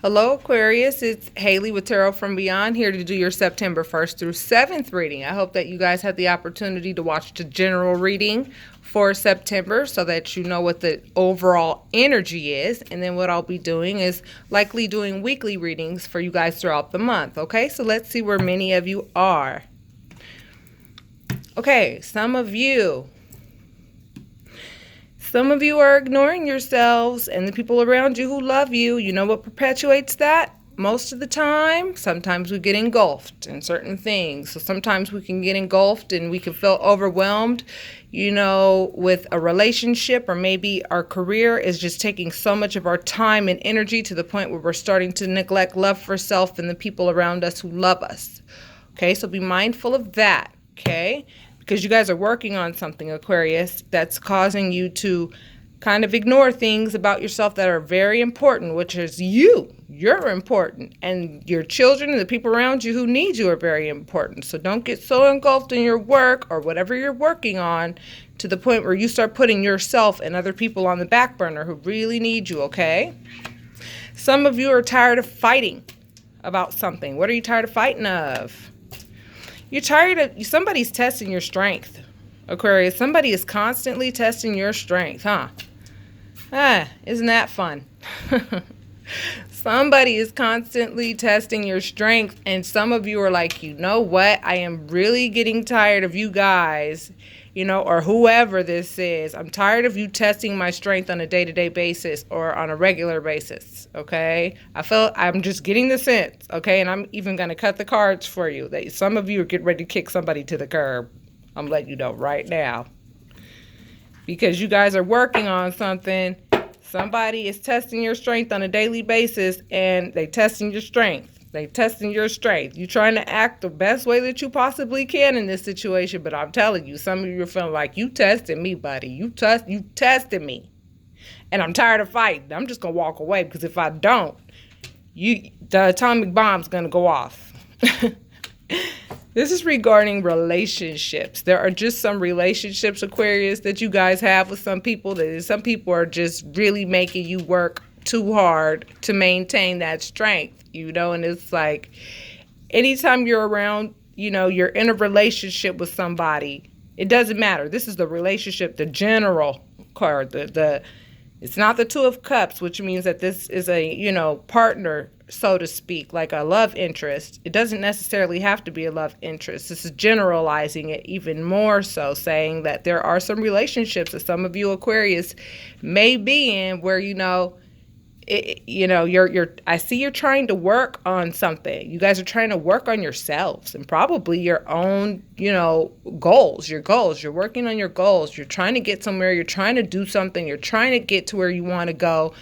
Hello, Aquarius. It's Haley with Tarot from Beyond, here to do your September 1st through 7th reading. I hope that you guys had the opportunity to watch the general reading for September so that you know what the overall energy is. And then what I'll be doing is likely doing weekly readings for you guys throughout the month. Okay, so let's see where many of you are. Okay, some of you are ignoring yourselves and the people around you who love you. You know what perpetuates that? Most of the time, sometimes we get engulfed in certain things. So sometimes we can get engulfed and we can feel overwhelmed, with a relationship, or maybe our career is just taking so much of our time and energy to the point where we're starting to neglect love for self and the people around us who love us. Okay, so be mindful of that, okay? Because you guys are working on something, Aquarius, that's causing you to kind of ignore things about yourself that are very important, which is you. You're important. And your children and the people around you who need you are very important. So don't get so engulfed in your work or whatever you're working on to the point where you start putting yourself and other people on the back burner who really need you, okay? Some of you are tired of fighting about something. What are you tired of fighting of? You're tired of, somebody's testing your strength, Aquarius. Somebody is constantly testing your strength, huh? Isn't that fun? Somebody is constantly testing your strength, and some of you are like, you know what? I am really getting tired of you guys, or whoever this is. I'm tired of you testing my strength on a day-to-day basis or on a regular basis, okay? I'm just getting the sense, okay? And I'm even going to cut the cards for you. That some of you are getting ready to kick somebody to the curb. I'm letting you know right now. Because you guys are working on something. Somebody is testing your strength on a daily basis, and they testing your strength. They testing your strength. You're trying to act the best way that you possibly can in this situation, but I'm telling you, some of you are feeling like, you tested me, buddy. You tested me. And I'm tired of fighting. I'm just going to walk away, because if I don't, the atomic bomb's going to go off. This is regarding relationships. There are just some relationships, Aquarius, that you guys have with some people. That some people are just really making you work too hard to maintain that strength, and it's like anytime you're around, you're in a relationship with somebody, it doesn't matter. This is the relationship, the general card, it's not the Two of Cups, which means that this is a, partner, so to speak, like a love interest. It doesn't necessarily have to be a love interest. This is generalizing it even more so, saying that there are some relationships that some of you Aquarius may be in where, I see you're trying to work on something. You guys are trying to work on yourselves and probably your own, goals. You're working on your goals. You're trying to get somewhere. You're trying to do something. You're trying to get to where you want to go.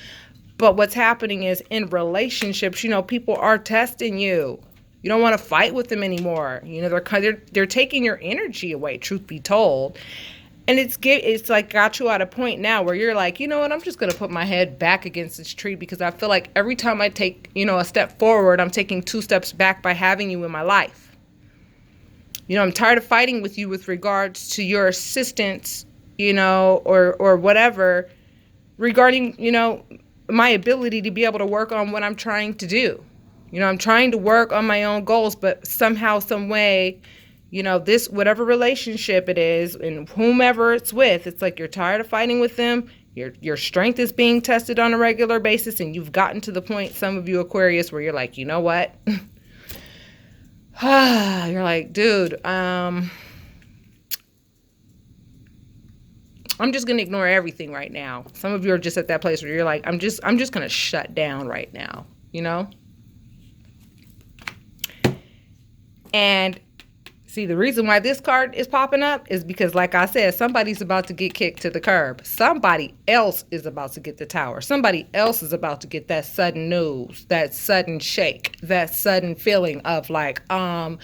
But what's happening is in relationships, people are testing you. You don't want to fight with them anymore. They're taking your energy away, truth be told. And it's like got you at a point now where you're like, you know what, I'm just going to put my head back against this tree, because I feel like every time I take, a step forward, I'm taking 2 steps back by having you in my life. I'm tired of fighting with you with regards to your assistance, or whatever regarding, my ability to be able to work on what I'm trying to do. I'm trying to work on my own goals, but somehow, some way, this, whatever relationship it is and whomever it's with, it's like you're tired of fighting with them. Your strength is being tested on a regular basis, and you've gotten to the point, some of you Aquarius, where you're like, you know what? You're like, dude, I'm just going to ignore everything right now. Some of you are just at that place where you're like, I'm just going to shut down right now, And see, the reason why this card is popping up is because, like I said, somebody's about to get kicked to the curb. Somebody else is about to get the tower. Somebody else is about to get that sudden news, that sudden shake, that sudden feeling of like, oh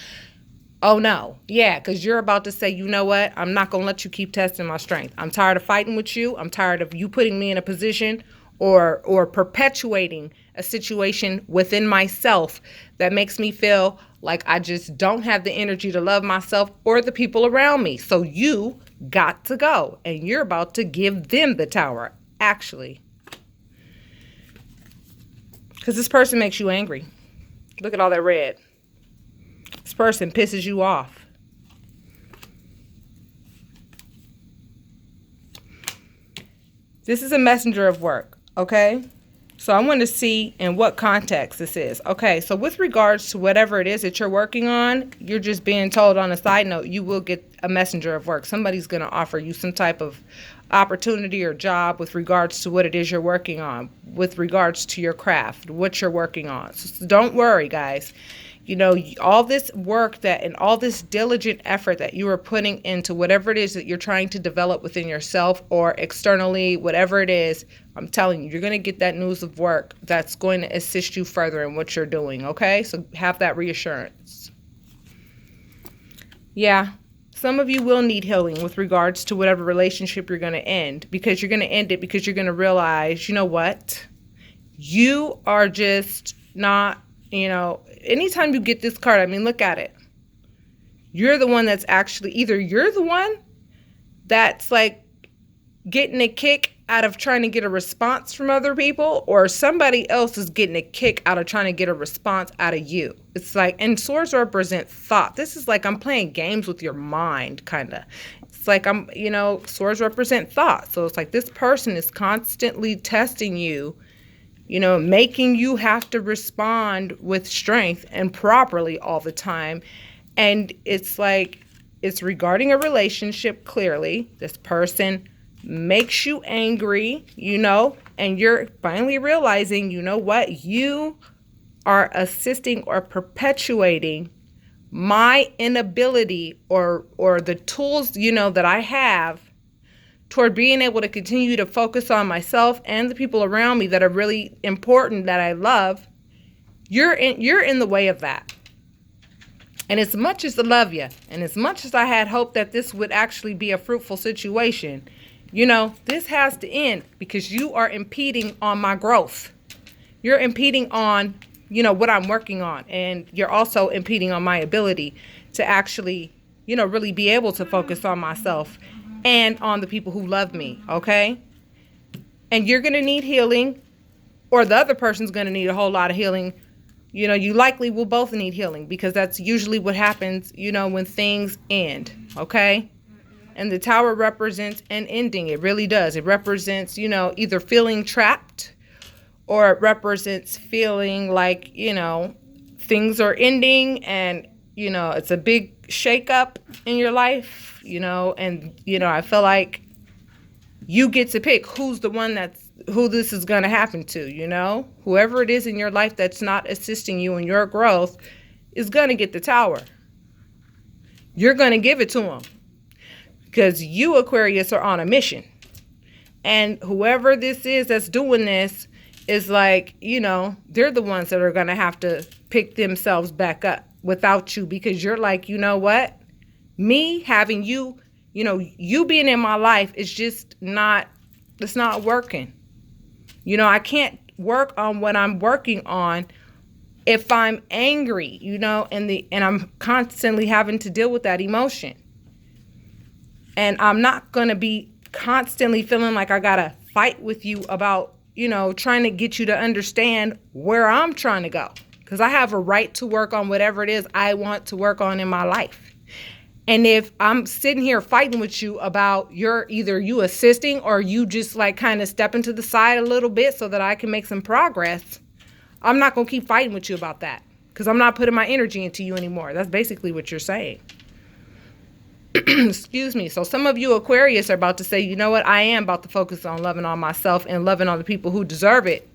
no, yeah, because you're about to say, you know what, I'm not going to let you keep testing my strength. I'm tired of fighting with you. I'm tired of you putting me in a position or perpetuating a situation within myself that makes me feel like I just don't have the energy to love myself or the people around me. So you got to go, and you're about to give them the tower. Actually, Because this person makes you angry. Look at all that red. This person pisses you off. This is a messenger of work, okay? So I want to see in what context this is. Okay, so with regards to whatever it is that you're working on, you're just being told on a side note, you will get a messenger of work. Somebody's going to offer you some type of opportunity or job with regards to what it is you're working on, with regards to your craft, what you're working on. So don't worry, guys. You know, all this work and all this diligent effort that you are putting into whatever it is that you're trying to develop within yourself or externally, whatever it is, I'm telling you, you're going to get that news of work that's going to assist you further in what you're doing, okay? So have that reassurance. Yeah, some of you will need healing with regards to whatever relationship you're going to end, because you're going to end it because you're going to realize, you know what? You are just not, you know, anytime you get this card, I mean, look at it. You're the one that's actually, either you're the one that's like getting a kick out of trying to get a response from other people, or somebody else is getting a kick out of trying to get a response out of you. It's like, and swords represent thought. This is like I'm playing games with your mind, kind of. It's like swords represent thought. So it's like this person is constantly testing you, making you have to respond with strength and properly all the time. And it's like, it's regarding a relationship, clearly. This person makes you angry, and you're finally realizing, you know what? You are assisting or perpetuating my inability or the tools, that I have toward being able to continue to focus on myself and the people around me that are really important, that I love. You're in the way of that. And as much as I love you, and as much as I had hoped that this would actually be a fruitful situation, this has to end, because you are impeding on my growth. You're impeding on, what I'm working on. And you're also impeding on my ability to actually, really be able to focus on myself and on the people who love me, okay? And you're going to need healing, or the other person's going to need a whole lot of healing. You likely will both need healing, because that's usually what happens, when things end, okay? And the tower represents an ending. It really does. It represents, either feeling trapped, or it represents feeling like, things are ending and, it's a big shakeup in your life, and, I feel like you get to pick who this is going to happen to, whoever it is in your life that's not assisting you in your growth is going to get the tower. You're going to give it to them. Because you, Aquarius, are on a mission. And whoever this is that's doing this is like, they're the ones that are going to have to pick themselves back up without you. Because you're like, you know what? Me having you, you being in my life is just not, it's not working. I can't work on what I'm working on if I'm angry, and I'm constantly having to deal with that emotion. And I'm not going to be constantly feeling like I got to fight with you about, trying to get you to understand where I'm trying to go. Because I have a right to work on whatever it is I want to work on in my life. And if I'm sitting here fighting with you about either you assisting or you just like kind of stepping to the side a little bit so that I can make some progress, I'm not going to keep fighting with you about that. Because I'm not putting my energy into you anymore. That's basically what you're saying. Excuse me. So some of you Aquarius are about to say, you know what? I am about to focus on loving on myself and loving on the people who deserve it,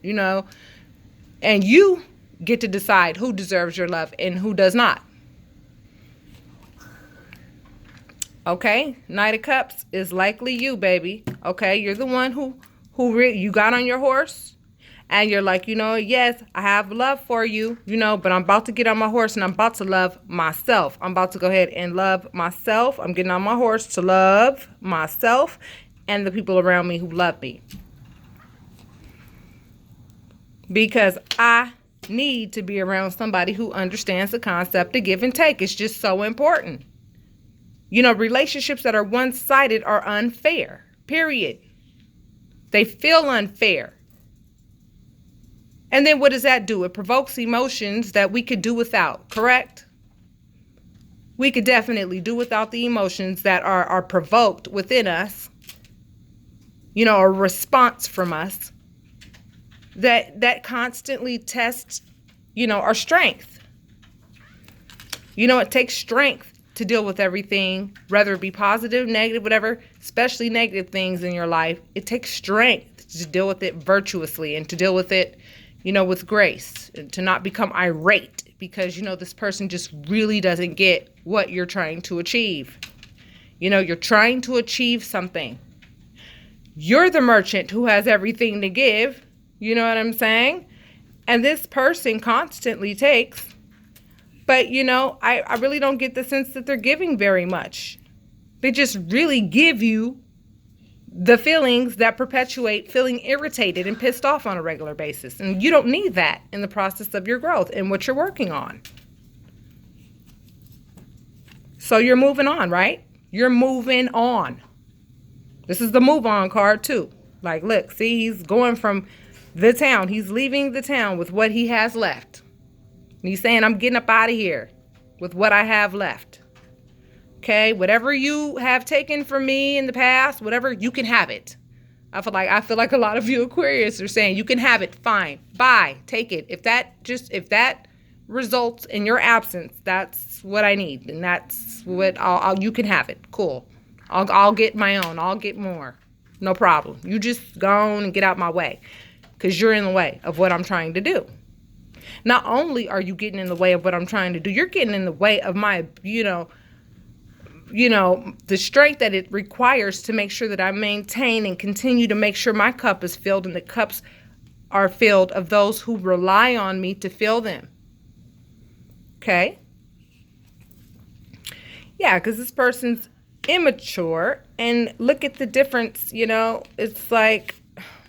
and you get to decide who deserves your love and who does not. Okay. Knight of Cups is likely you, baby. Okay. You're the one who you got on your horse. And you're like, yes, I have love for you, but I'm about to get on my horse and I'm about to love myself. I'm about to go ahead and love myself. I'm getting on my horse to love myself and the people around me who love me. Because I need to be around somebody who understands the concept of give and take. It's just so important. Relationships that are one-sided are unfair, period. They feel unfair. And then what does that do? It provokes emotions that we could do without, correct? We could definitely do without the emotions that are provoked within us, a response from us that constantly tests, our strength. It takes strength to deal with everything, whether it be positive, negative, whatever, especially negative things in your life. It takes strength to deal with it virtuously and to deal with it, with grace, and to not become irate because, this person just really doesn't get what you're trying to achieve. You're trying to achieve something. You're the merchant who has everything to give. You know what I'm saying? And this person constantly takes. But, I really don't get the sense that they're giving very much. They just really give you the feelings that perpetuate feeling irritated and pissed off on a regular basis. And you don't need that in the process of your growth and what you're working on. So you're moving on, right? You're moving on. This is the move on card too. Like, look, see, he's going from the town. He's leaving the town with what he has left. And he's saying, I'm getting up out of here with what I have left. Okay, whatever you have taken from me in the past, whatever, you can have it. I feel like a lot of you Aquarius are saying, you can have it, fine, bye, take it. If that results in your absence, that's what I need, and that's what you can have it. Cool. I'll get my own. I'll get more. No problem. You just go on and get out my way, because you're in the way of what I'm trying to do. Not only are you getting in the way of what I'm trying to do, you're getting in the way of my, the strength that it requires to make sure that I maintain and continue to make sure my cup is filled and the cups are filled of those who rely on me to fill them. Okay? Yeah, because this person's immature, and look at the difference, it's like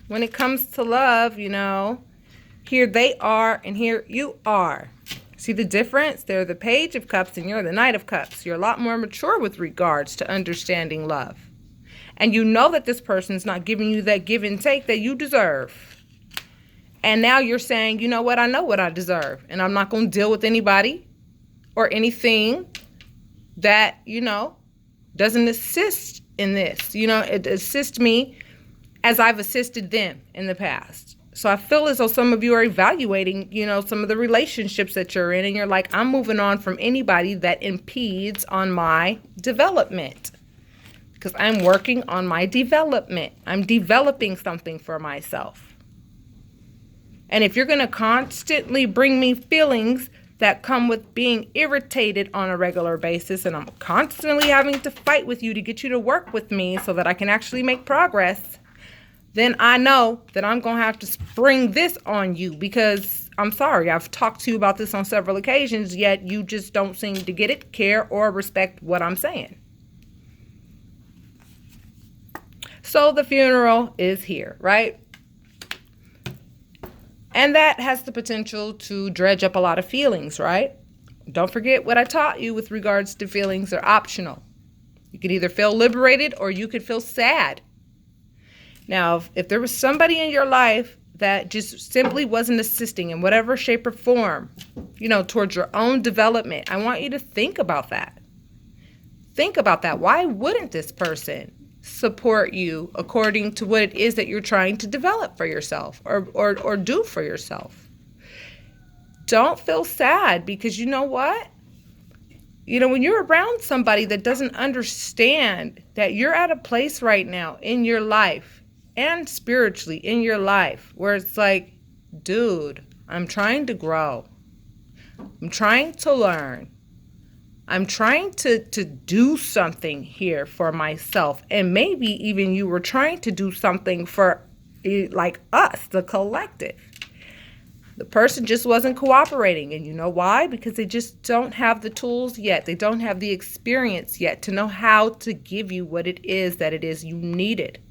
when it comes to love, here they are and here you are. See the difference? They're the Page of Cups and you're the Knight of Cups. You're a lot more mature with regards to understanding love. And you know that this person's not giving you that give and take that you deserve. And now you're saying, you know what? I know what I deserve. And I'm not going to deal with anybody or anything that, doesn't assist in this. It assists me as I've assisted them in the past. So I feel as though some of you are evaluating, some of the relationships that you're in, and you're like, I'm moving on from anybody that impedes on my development, because I'm working on my development. I'm developing something for myself. And if you're going to constantly bring me feelings that come with being irritated on a regular basis, and I'm constantly having to fight with you to get you to work with me so that I can actually make progress, then I know that I'm going to have to spring this on you, because I'm sorry, I've talked to you about this on several occasions, yet you just don't seem to get it, care, or respect what I'm saying. So the funeral is here, right? And that has the potential to dredge up a lot of feelings, right? Don't forget what I taught you with regards to feelings are optional. You could either feel liberated or you could feel sad. Now, if there was somebody in your life that just simply wasn't assisting in whatever shape or form, towards your own development, I want you to think about that. Think about that. Why wouldn't this person support you according to what it is that you're trying to develop for yourself or do for yourself? Don't feel sad, because you know what? When you're around somebody that doesn't understand that you're at a place right now in your life and spiritually in your life where it's like, dude, I'm trying to grow. I'm trying to learn. I'm trying to do something here for myself. And maybe even you were trying to do something for like us, the collective. The person just wasn't cooperating. And you know why? Because they just don't have the tools yet. They don't have the experience yet to know how to give you what it is you needed.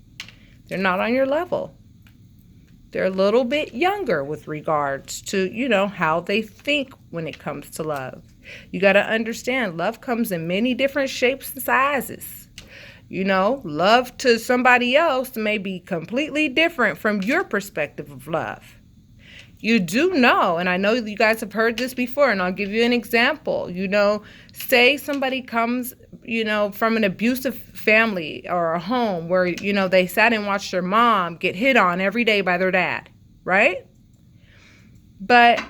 They're not on your level. They're a little bit younger with regards to, how they think when it comes to love. You got to understand, love comes in many different shapes and sizes. Love to somebody else may be completely different from your perspective of love. You do know, and I know you guys have heard this before, and I'll give you an example. Say somebody comes, from an abusive family or a home where, they sat and watched their mom get hit on every day by their dad, right? But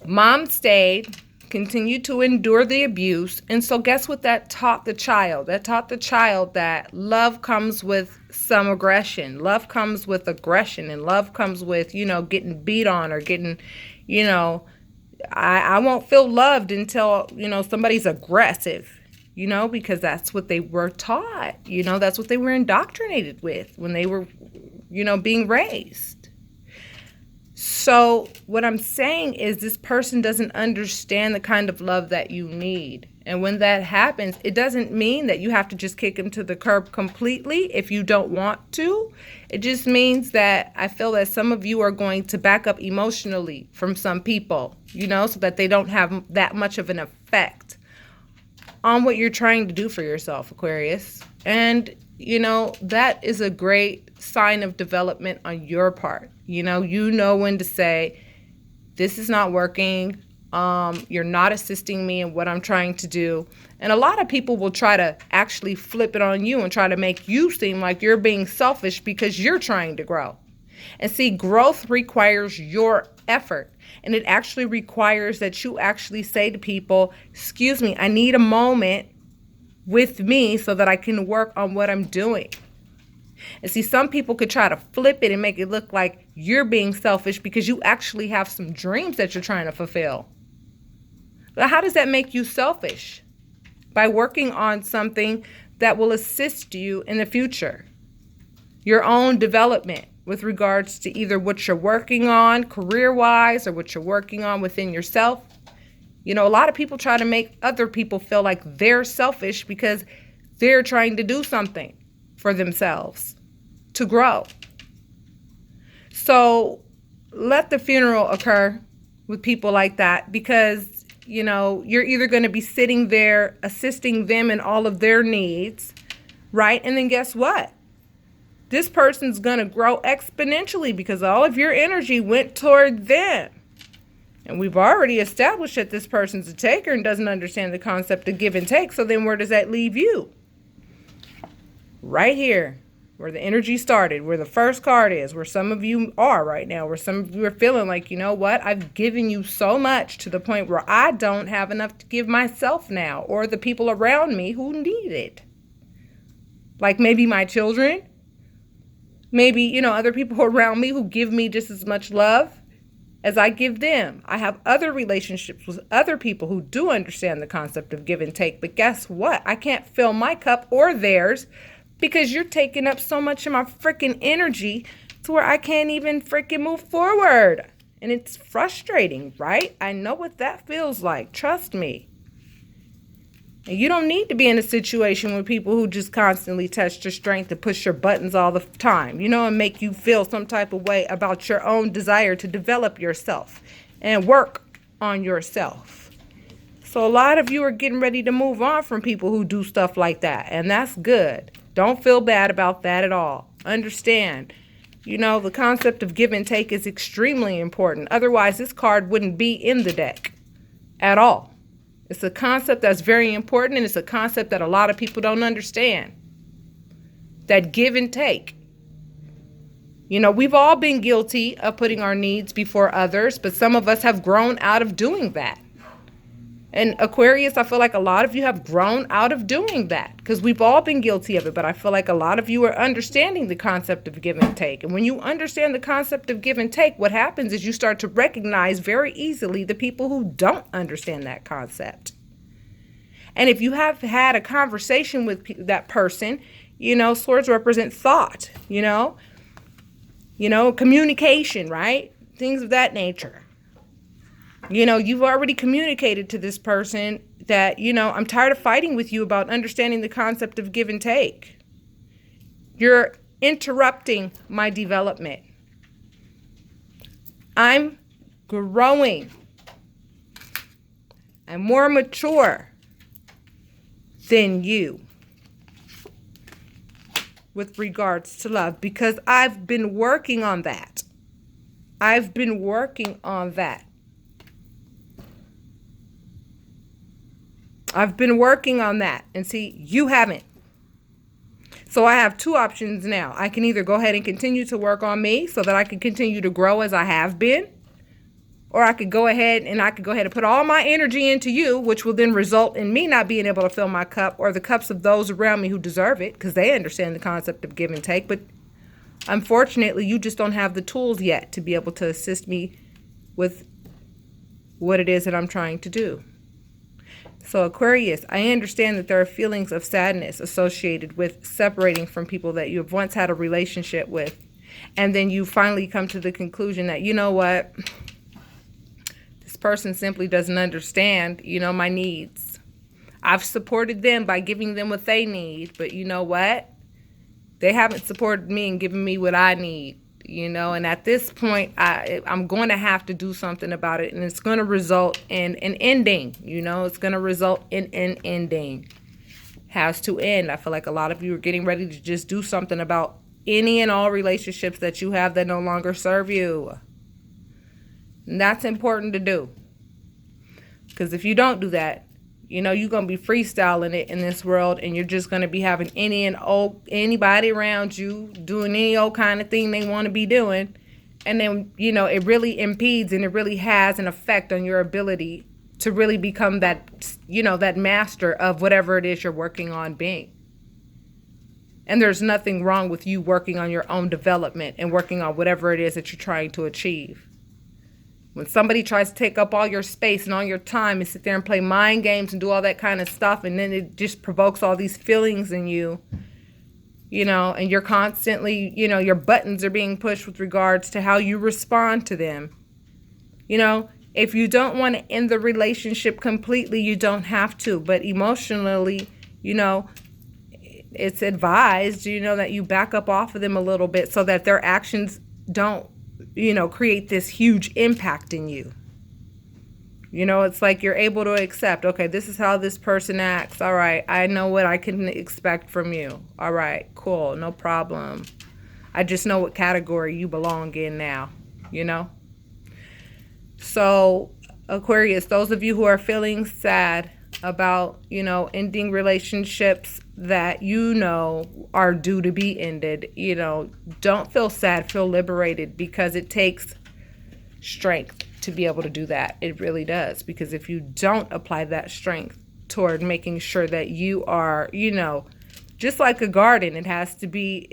mom stayed, continued to endure the abuse, and so guess what that taught the child? That taught the child that love comes with some aggression. Love comes with aggression, and love comes with, getting beat on or getting, I won't feel loved until, somebody's aggressive, because that's what they were taught. That's what they were indoctrinated with when they were, being raised. So what I'm saying is this person doesn't understand the kind of love that you need. And when that happens, it doesn't mean that you have to just kick them to the curb completely if you don't want to. It just means that I feel that some of you are going to back up emotionally from some people, so that they don't have that much of an effect on what you're trying to do for yourself, Aquarius. And, that is a great sign of development on your part. You know when to say, this is not working. You're not assisting me in what I'm trying to do. And a lot of people will try to actually flip it on you and try to make you seem like you're being selfish because you're trying to grow. And see, growth requires your effort. And it actually requires that you actually say to people, excuse me, I need a moment with me so that I can work on what I'm doing. And see, some people could try to flip it and make it look like you're being selfish because you actually have some dreams that you're trying to fulfill. But how does that make you selfish? By working on something that will assist you in the future. Your own development with regards to either what you're working on career-wise or what you're working on within yourself. A lot of people try to make other people feel like they're selfish because they're trying to do something for themselves to grow. So let the funeral occur with people like that because, you're either going to be sitting there assisting them in all of their needs, right? And then guess what? This person's going to grow exponentially because all of your energy went toward them. And we've already established that this person's a taker and doesn't understand the concept of give and take. So then where does that leave you? Right here, where the energy started, where the first card is, where some of you are right now, where some of you are feeling like, you know what, I've given you so much to the point where I don't have enough to give myself now or the people around me who need it. Like maybe my children, maybe, other people around me who give me just as much love as I give them. I have other relationships with other people who do understand the concept of give and take. But guess what? I can't fill my cup or theirs because you're taking up so much of my freaking energy to where I can't even freaking move forward. And it's frustrating, right? I know what that feels like. Trust me. And you don't need to be in a situation with people who just constantly test your strength and push your buttons all the time, and make you feel some type of way about your own desire to develop yourself and work on yourself. So a lot of you are getting ready to move on from people who do stuff like that, and that's good. Don't feel bad about that at all. Understand, the concept of give and take is extremely important. Otherwise, this card wouldn't be in the deck at all. It's a concept that's very important, and it's a concept that a lot of people don't understand. That give and take. We've all been guilty of putting our needs before others, but some of us have grown out of doing that. And Aquarius, I feel like a lot of you have grown out of doing that because we've all been guilty of it. But I feel like a lot of you are understanding the concept of give and take. And when you understand the concept of give and take, what happens is you start to recognize very easily the people who don't understand that concept. And if you have had a conversation with that person, swords represent thought, communication, right? Things of that nature. You've already communicated to this person that, I'm tired of fighting with you about understanding the concept of give and take. You're interrupting my development. I'm growing. I'm more mature than you with regards to love because I've been working on that. I've been working on that. I've been working on that. And see, you haven't. So I have two options now. I can either go ahead and continue to work on me so that I can continue to grow as I have been, or I could go ahead and put all my energy into you, which will then result in me not being able to fill my cup or the cups of those around me who deserve it, because they understand the concept of give and take. But unfortunately, you just don't have the tools yet to be able to assist me with what it is that I'm trying to do. So Aquarius, I understand that there are feelings of sadness associated with separating from people that you have once had a relationship with. And then you finally come to the conclusion that, you know what, this person simply doesn't understand, my needs. I've supported them by giving them what they need. But you know what? They haven't supported me and given me what I need. And at this point, I'm going to have to do something about it. And it's going to result in an ending. It's going to result in an ending. Has to end. I feel like a lot of you are getting ready to just do something about any and all relationships that you have that no longer serve you. And that's important to do. Because if you don't do that, you're going to be freestyling it in this world, and you're just going to be having anybody around you doing any old kind of thing they want to be doing. And then, it really impedes and it really has an effect on your ability to really become that, that master of whatever it is you're working on being. And there's nothing wrong with you working on your own development and working on whatever it is that you're trying to achieve. When somebody tries to take up all your space and all your time and sit there and play mind games and do all that kind of stuff, and then it just provokes all these feelings in you, and you're constantly, your buttons are being pushed with regards to how you respond to them. If you don't want to end the relationship completely, you don't have to. But emotionally, it's advised, that you back up off of them a little bit so that their actions don't create this huge impact in you. It's like you're able to accept, okay, this is how this person acts. All right, I know what I can expect from you. All right, cool, no problem. I just know what category you belong in now, So, Aquarius, those of you who are feeling sad about, ending relationships that are due to be ended, don't feel sad, feel liberated, because it takes strength to be able to do that. It really does, because if you don't apply that strength toward making sure that you are, just like a garden, it has to be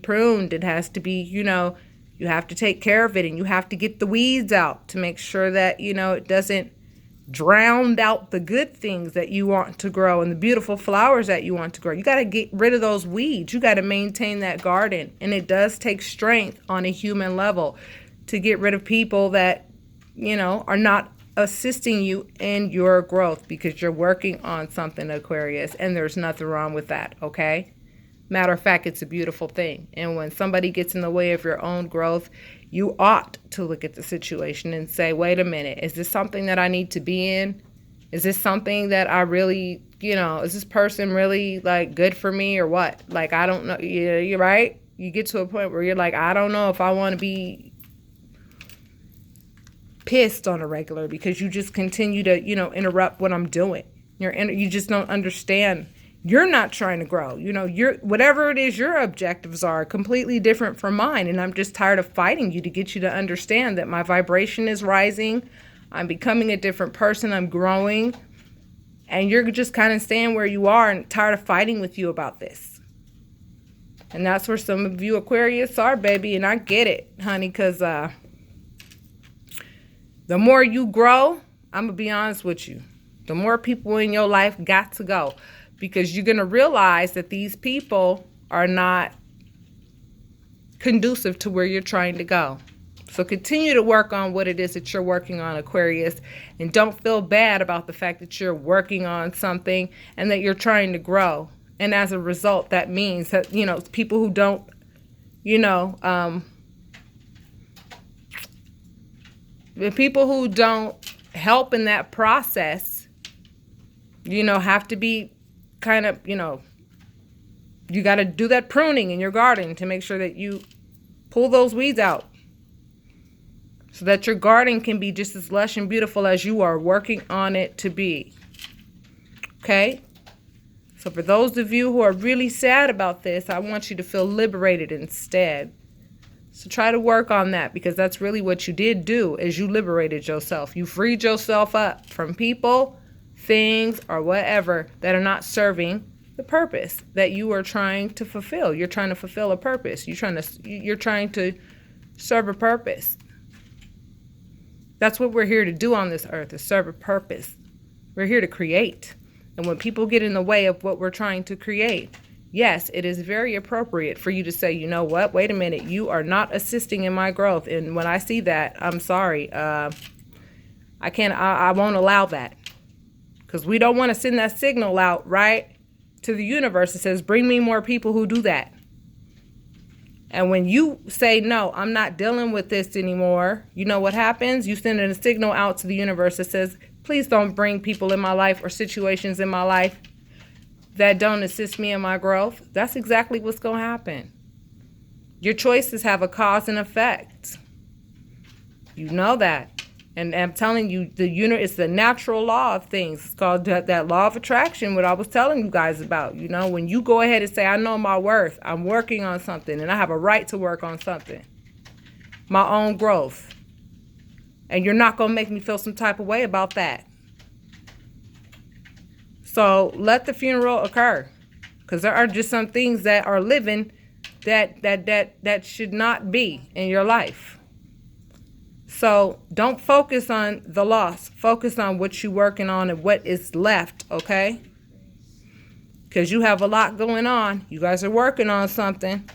pruned, it has to be, you have to take care of it, and you have to get the weeds out to make sure that, it doesn't drowned out the good things that you want to grow and the beautiful flowers that you want to grow. You got to get rid of those weeds. You got to maintain that garden. And it does take strength on a human level to get rid of people that, are not assisting you in your growth, because you're working on something, Aquarius, and there's nothing wrong with that, okay? Matter of fact, it's a beautiful thing. And when somebody gets in the way of your own growth, you ought to look at the situation and say, wait a minute, is this something that I need to be in? Is this something that I really, is this person really good for me or what? I don't know. Yeah, you're right. You get to a point where you're I don't know if I want to be pissed on a regular, because you just continue to, interrupt what I'm doing. You just don't understand. You're not trying to grow. Whatever it is your objectives are completely different from mine. And I'm just tired of fighting you to get you to understand that my vibration is rising. I'm becoming a different person. I'm growing. And you're just kind of staying where you are and tired of fighting with you about this. And that's where some of you Aquarius are, baby. And I get it, honey, because the more you grow, I'm going to be honest with you, the more people in your life got to go. Because you're going to realize that these people are not conducive to where you're trying to go. So continue to work on what it is that you're working on, Aquarius. And don't feel bad about the fact that you're working on something and that you're trying to grow. And as a result, that means that, people who don't, the people who don't help in that process, have to be kind of, you got to do that pruning in your garden to make sure that you pull those weeds out. so that your garden can be just as lush and beautiful as you are working on it to be. Okay? So for those of you who are really sad about this, I want you to feel liberated instead. So try to work on that, because that's really what you did do, is you liberated yourself. You freed yourself up from people, things, or whatever that are not serving the purpose that you are trying to fulfill. You're trying to fulfill a purpose. You're trying to serve a purpose. That's what we're here to do on this earth, is serve a purpose. We're here to create. And when people get in the way of what we're trying to create, yes, it is very appropriate for you to say, you know what, wait a minute, you are not assisting in my growth. And when I see that, I'm sorry, I won't allow that. Because we don't want to send that signal out, right, to the universe that says, bring me more people who do that. And when you say, no, I'm not dealing with this anymore, you know what happens? You send a signal out to the universe that says, please don't bring people in my life or situations in my life that don't assist me in my growth. That's exactly what's going to happen. Your choices have a cause and effect. You know that. And I'm telling you, it's the natural law of things. It's called that law of attraction, what I was telling you guys about. You know, when you go ahead and say, I know my worth, I'm working on something, and I have a right to work on something, my own growth. And you're not going to make me feel some type of way about that. So let the funeral occur, because there are just some things that are living that should not be in your life. So don't focus on the loss. Focus on what you're working on and what is left, okay? Because you have a lot going on. You guys are working on something.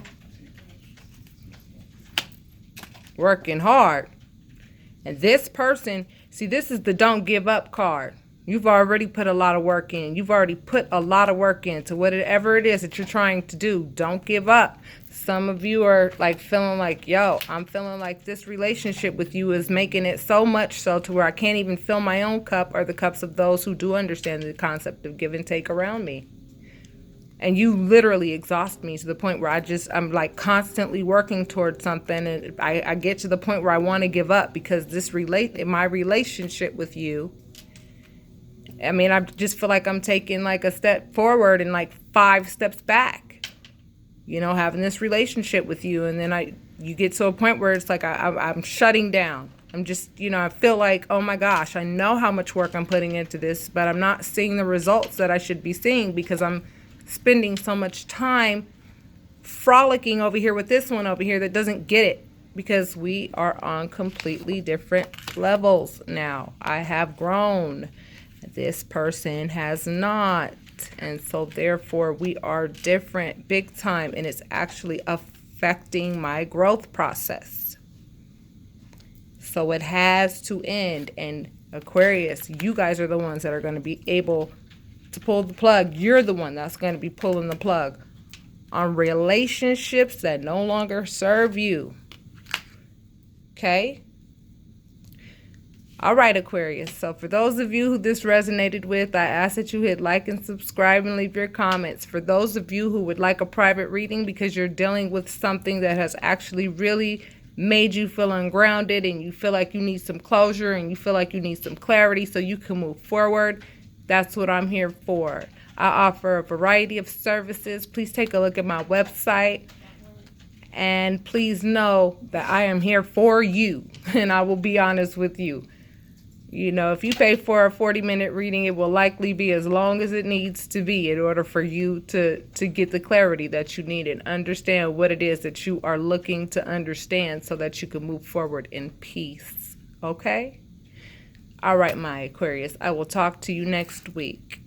Working hard. And this person, see, this is the don't give up card. You've already put a lot of work in. You've already put a lot of work into whatever it is that you're trying to do. Don't give up. Some of you are like feeling like, yo, I'm feeling like this relationship with you is making it so much so to where I can't even fill my own cup or the cups of those who do understand the concept of give and take around me. And you literally exhaust me to the point where I'm like constantly working towards something, and I get to the point where I want to give up, because my relationship with you, I mean, I just feel like I'm taking like a step forward and like 5 steps back. You know, having this relationship with you, and then you get to a point where it's like I'm shutting down. I'm just, you know, I feel like, oh my gosh, I know how much work I'm putting into this, but I'm not seeing the results that I should be seeing, because I'm spending so much time frolicking over here with this one over here that doesn't get it, because we are on completely different levels now. I have grown. This person has not. And so therefore we are different big time, and it's actually affecting my growth process. So it has to end. And Aquarius, you guys are the ones that are going to be able to pull the plug. You're the one that's going to be pulling the plug on relationships that no longer serve you. Okay? All right, Aquarius. So for those of you who this resonated with, I ask that you hit like and subscribe and leave your comments. For those of you who would like a private reading because you're dealing with something that has actually really made you feel ungrounded, and you feel like you need some closure, and you feel like you need some clarity so you can move forward, that's what I'm here for. I offer a variety of services. Please take a look at my website. And please know that I am here for you, and I will be honest with you. You know, if you pay for a 40-minute reading, it will likely be as long as it needs to be in order for you to get the clarity that you need and understand what it is that you are looking to understand so that you can move forward in peace. Okay? All right, my Aquarius. I will talk to you next week.